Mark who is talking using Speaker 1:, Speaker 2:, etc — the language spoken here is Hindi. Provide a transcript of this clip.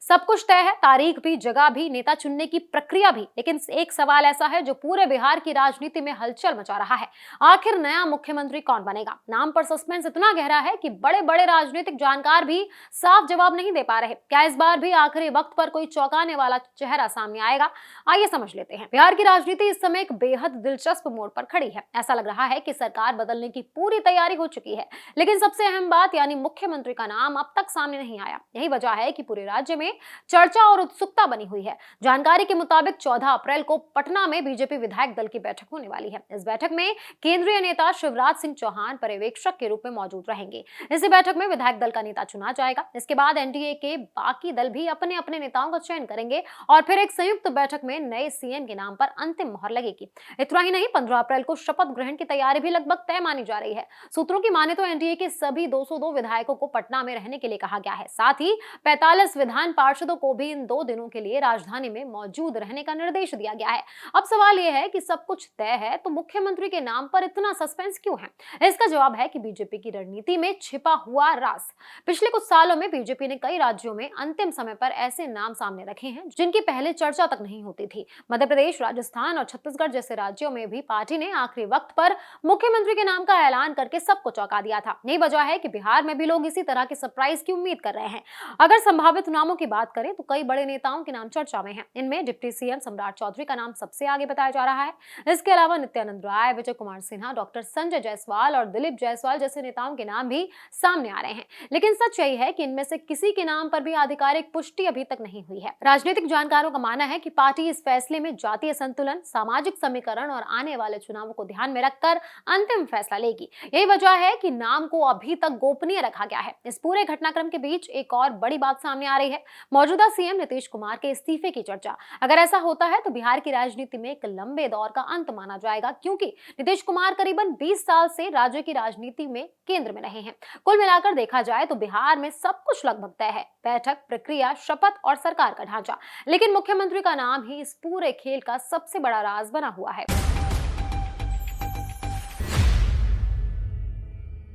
Speaker 1: सब कुछ तय है, तारीख भी, जगह भी, नेता चुनने की प्रक्रिया भी, लेकिन एक सवाल ऐसा है जो पूरे बिहार की राजनीति में हलचल मचा रहा है। आखिर नया मुख्यमंत्री कौन बनेगा? नाम पर सस्पेंस इतना गहरा है कि बड़े बड़े राजनीतिक जानकार भी साफ जवाब नहीं दे पा रहे। क्या इस बार भी आखिरी वक्त पर कोई चौंकाने वाला चेहरा सामने आएगा? आइए समझ लेते हैं। बिहार की राजनीति इस समय एक बेहद दिलचस्प मोड़ पर खड़ी है। ऐसा लग रहा है कि सरकार बदलने की पूरी तैयारी हो चुकी है, लेकिन सबसे अहम बात यानी मुख्यमंत्री का नाम अब तक सामने नहीं आया। यही वजह है कि पूरे राज्य में चर्चा और उत्सुकता बनी हुई है। जानकारी के मुताबिक 14 अप्रैल को पटना में बीजेपी विधायक दल की बैठक होने वाली है। इस बैठक में केंद्रीय नेता शिवराज सिंह चौहान पर्यवेक्षक के रूप में मौजूद रहेंगे। इसी बैठक में विधायक दल का नेता चुना जाएगा। इसके बाद एनडीए के बाकी दल भी अपने अपने नेताओं का चयन करेंगे और फिर एक संयुक्त बैठक में नए सीएम के नाम पर अंतिम मोहर लगेगी। इतना ही नहीं, 15 अप्रैल को शपथ ग्रहण की तैयारी भी लगभग तय मानी जा रही है। सूत्रों की माने तो एनडीए के सभी 202 विधायकों को पटना में रहने के लिए कहा गया है। साथ ही 45 विधान पार्षदों को भी इन 2 दिनों के लिए राजधानी में मौजूद रहने का निर्देश दिया गया है। अब सवाल यह है कि सब कुछ तय है तो मुख्यमंत्री के नाम पर इतना सस्पेंस क्यों है? इसका जवाब है कि बीजेपी की रणनीति में छिपा हुआ राज। पिछले कुछ सालों में बीजेपी ने कई राज्यों में अंतिम समय पर ऐसे नाम सामने रखे हैं जिनकी पहले चर्चा तक नहीं होती थी। मध्य प्रदेश, राजस्थान और छत्तीसगढ़ जैसे राज्यों में भी पार्टी ने आखिरी वक्त पर मुख्यमंत्री के नाम का ऐलान करके सबको चौंका दिया था। यही वजह है कि बिहार में भी लोग इसी तरह के सरप्राइज की उम्मीद कर रहे हैं। अगर संभावित नामों की बात करें तो कई बड़े नेताओं के नाम चर्चा में हैं। इनमें डिप्टी सीएम सम्राट चौधरी का नाम सबसे आगे बताया जा रहा है। इसके अलावा नित्यानंद राय, विजय कुमार सिन्हा, डॉक्टर संजय जायसवाल और दिलीप जायसवाल जैसे नेताओं के नाम भी सामने आ रहे हैं। लेकिन सच यही है कि इनमें से किसी के नाम पर भी आधिकारिक पुष्टि अभी तक नहीं हुई है। राजनीतिक जानकारों का मानना है कि पार्टी इस फैसले में जातीय संतुलन, सामाजिक समीकरण और आने वाले चुनावों को ध्यान में रखकर अंतिम फैसला लेगी। यही वजह है कि नाम को अभी तक गोपनीय रखा गया है। इस पूरे घटनाक्रम के बीच एक और बड़ी बात सामने आ रही है, मौजूदा सीएम नीतीश कुमार के इस्तीफे की चर्चा। अगर ऐसा होता है तो बिहार की राजनीति में एक लंबे दौर का अंत माना जाएगा, क्योंकि नीतीश कुमार करीबन 20 साल से राज्य की राजनीति में केंद्र में रहे हैं। कुल मिलाकर देखा जाए तो बिहार में सब कुछ लगभग तय है, बैठक, प्रक्रिया, शपथ और सरकार का ढांचा। लेकिन मुख्यमंत्री का नाम ही इस पूरे खेल का सबसे बड़ा राज बना हुआ है।